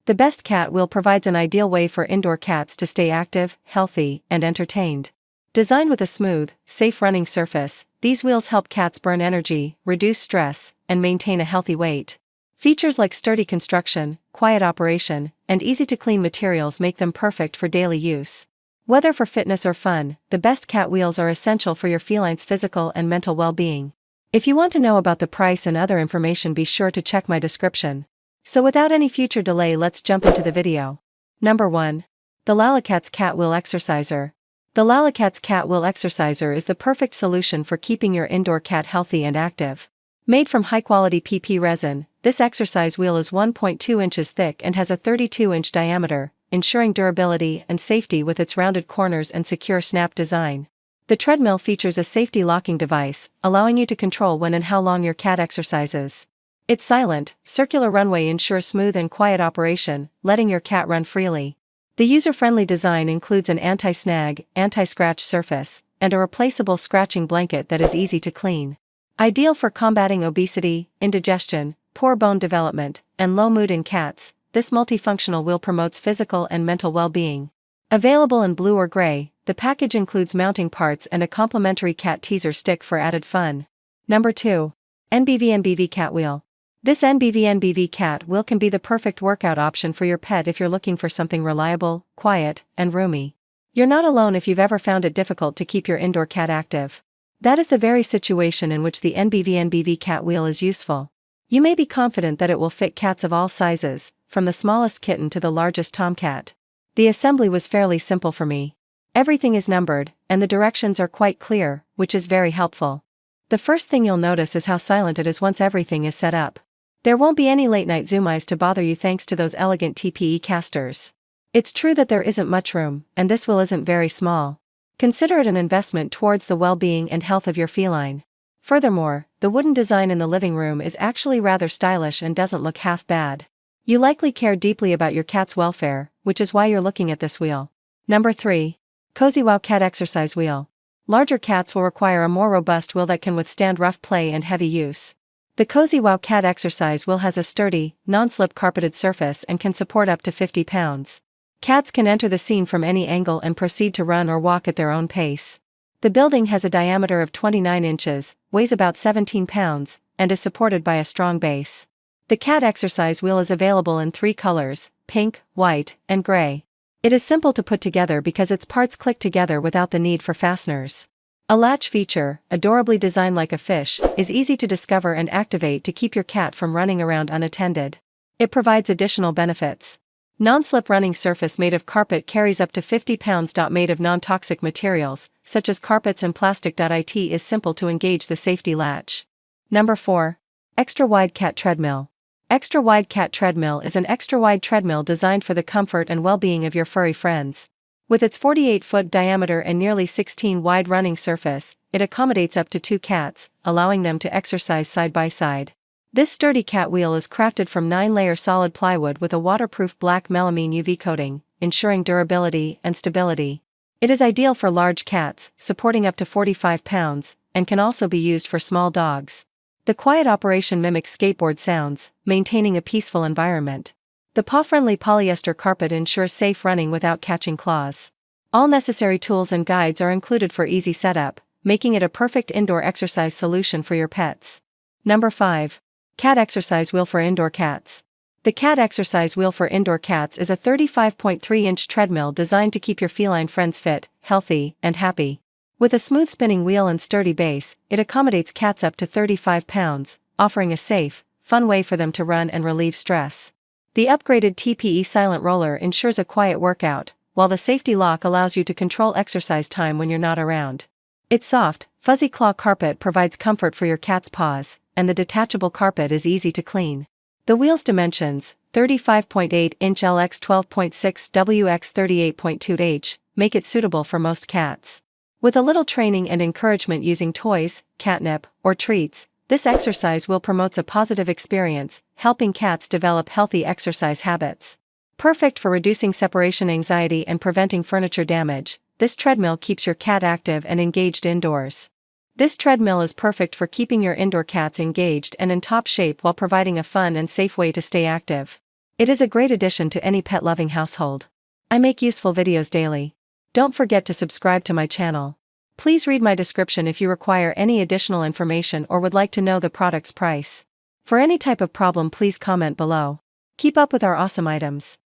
The Best Cat Wheel provides an ideal way for indoor cats to stay active, healthy, and entertained. Designed with a smooth, safe running surface, these wheels help cats burn energy, reduce stress, and maintain a healthy weight. Features like sturdy construction, quiet operation, and easy-to-clean materials make them perfect for daily use. Whether for fitness or fun, the Best Cat Wheels are essential for your feline's physical and mental well-being. If you want to know about the price and other information, be sure to check my description. So without any future delay, let's jump into the video. Number 1. The Lalacats Cat Wheel Exerciser. The Lalacats Cat Wheel Exerciser is the perfect solution for keeping your indoor cat healthy and active. Made from high-quality PP resin, this exercise wheel is 1.2 inches thick and has a 32-inch diameter, ensuring durability and safety with its rounded corners and secure snap design. The treadmill features a safety locking device, allowing you to control when and how long your cat exercises. Its silent, circular runway ensures smooth and quiet operation, letting your cat run freely. The user-friendly design includes an anti-snag, anti-scratch surface, and a replaceable scratching blanket that is easy to clean. Ideal for combating obesity, indigestion, poor bone development, and low mood in cats, this multifunctional wheel promotes physical and mental well-being. Available in blue or gray, the package includes mounting parts and a complimentary cat teaser stick for added fun. Number 2. NBV Cat Wheel. This NBV Cat Wheel can be the perfect workout option for your pet if you're looking for something reliable, quiet, and roomy. You're not alone if you've ever found it difficult to keep your indoor cat active. That is the very situation in which the NBV Cat Wheel is useful. You may be confident that it will fit cats of all sizes, from the smallest kitten to the largest tomcat. The assembly was fairly simple for me. Everything is numbered, and the directions are quite clear, which is very helpful. The first thing you'll notice is how silent it is once everything is set up. There won't be any late-night zoom eyes to bother you thanks to those elegant TPE casters. It's true that there isn't much room, and this wheel isn't very small. Consider it an investment towards the well-being and health of your feline. Furthermore, the wooden design in the living room is actually rather stylish and doesn't look half bad. You likely care deeply about your cat's welfare, which is why you're looking at this wheel. Number 3. Cozy Wow Cat Exercise Wheel. Larger cats will require a more robust wheel that can withstand rough play and heavy use. The Cozy Wow Cat Exercise Wheel has a sturdy, non-slip carpeted surface and can support up to 50 pounds. Cats can enter the scene from any angle and proceed to run or walk at their own pace. The building has a diameter of 29 inches, weighs about 17 pounds, and is supported by a strong base. The cat exercise wheel is available in 3 colors, pink, white, and gray. It is simple to put together because its parts click together without the need for fasteners. A latch feature, adorably designed like a fish, is easy to discover and activate to keep your cat from running around unattended. It provides additional benefits. Non-slip running surface made of carpet carries up to 50 pounds. Made of non-toxic materials, such as carpets and plastic. It is simple to engage the safety latch. Number 4. Extra Wide Cat Treadmill. Extra Wide Cat Treadmill is an extra-wide treadmill designed for the comfort and well-being of your furry friends. With its 48-foot diameter and nearly 16 wide running surface, it accommodates up to 2 cats, allowing them to exercise side by side. This sturdy cat wheel is crafted from 9-layer solid plywood with a waterproof black melamine UV coating, ensuring durability and stability. It is ideal for large cats, supporting up to 45 pounds, and can also be used for small dogs. The quiet operation mimics skateboard sounds, maintaining a peaceful environment. The paw-friendly polyester carpet ensures safe running without catching claws. All necessary tools and guides are included for easy setup, making it a perfect indoor exercise solution for your pets. Number 5. Cat Exercise Wheel for Indoor Cats. The Cat Exercise Wheel for Indoor Cats is a 35.3-inch treadmill designed to keep your feline friends fit, healthy, and happy. With a smooth spinning wheel and sturdy base, it accommodates cats up to 35 pounds, offering a safe, fun way for them to run and relieve stress. The upgraded TPE Silent Roller ensures a quiet workout, while the safety lock allows you to control exercise time when you're not around. Its soft, fuzzy claw carpet provides comfort for your cat's paws, and the detachable carpet is easy to clean. The wheel's dimensions, 35.8-inch LX 12.6 WX 38.2H, make it suitable for most cats. With a little training and encouragement using toys, catnip, or treats, this exercise wheel promotes a positive experience, helping cats develop healthy exercise habits. Perfect for reducing separation anxiety and preventing furniture damage, this treadmill keeps your cat active and engaged indoors. This treadmill is perfect for keeping your indoor cats engaged and in top shape while providing a fun and safe way to stay active. It is a great addition to any pet-loving household. I make useful videos daily. Don't forget to subscribe to my channel. Please read my description if you require any additional information or would like to know the product's price. For any type of problem, please comment below. Keep up with our awesome items.